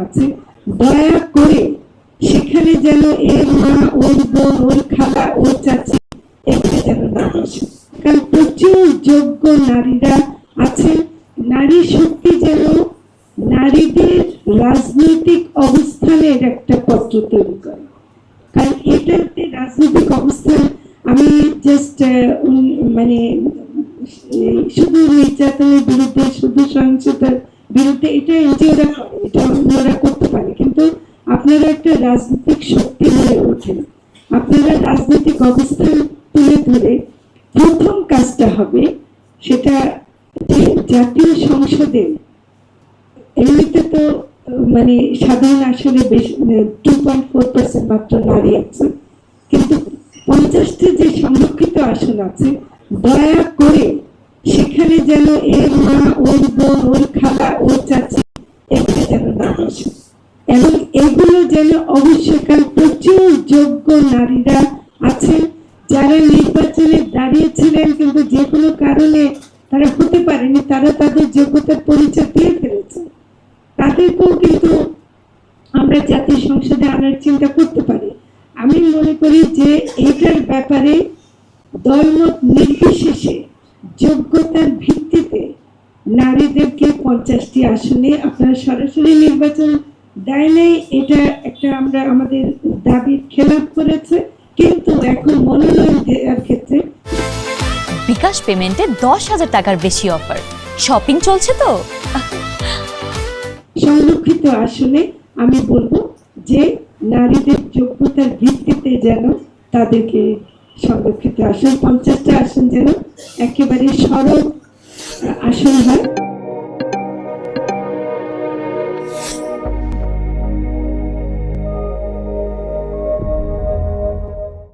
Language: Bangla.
আছে, দয়া করে সেখানে যেন এর মা, ওর বোন, ওর খালা, ওর চাচি এখানে যেন না বসে। কারণ প্রচুর যোগ্য নারীরা আছেন। নারী শক্তি যেন নারীদের রাজনৈতিক অবস্থানের একটা পত্র তৈরি করে। কারণ এটাতে রাজনৈতিক অবস্থান, আমি জাস্ট মানে শুধু নির্যাতনের বিরুদ্ধে, শুধু সহিংসতার বিরুদ্ধে, এটা এনজিওরা করে, এটা অন্যরা করতে পারে, কিন্তু আপনারা একটা রাজনৈতিক শক্তি হয়ে ওঠেন। আপনারা রাজনৈতিক অবস্থান তুলে ধরে প্রথম কাজটা হবে সেটা যে জাতীয় সংসদে এমনিতে তো মানে সাধারণ আসলে বেশ 2.4% মাত্র নারী আছে, কিন্তু 50টি যে সংরক্ষিত আসন আছে, দয়া করে সেখানে যেন এর মা, ওর বোন, ওর খালা, ওর চাচি এখানে যেন না বসে। এবং এগুলো যেন অবশ্যই, কারণ প্রচুর যোগ্য নারীরা আছেন যারা নির্বাচনে দাঁড়িয়েছিলেন কিন্তু যে কোনো কারণে তারা হতে পারেনি, তারা তাদের যোগ্যতার পরিচয় দিয়ে ফেলেছে। তাদেরকেও কিন্তু আমরা জাতীয় সংসদে আনার চিন্তা করতে পারি। আমি মনে করি যে এটার ব্যাপারে দলমত নির্বিশেষে যোগ্যতার ভিত্তিতে নারীদেরকে 50টি আসনে আপনারা সরাসরি নির্বাচন দেয় নাই, এটা একটা আমরা আমাদের দাবির খেলাপ করেছে, কিন্তু এখন মনোনয়ন দেওয়ার ক্ষেত্রে বিকাশ পেমেন্টে 10,000 টাকার বেশি অফার, শপিং চলছে তো। সংরক্ষিত আসনে আমি বলবো যে নারীদের যোগ্যতার ভিত্তিতে যেন তাদেরকে সংরক্ষিত আসন, 50টা আসন যেন একেবারে সরল আসন হয়।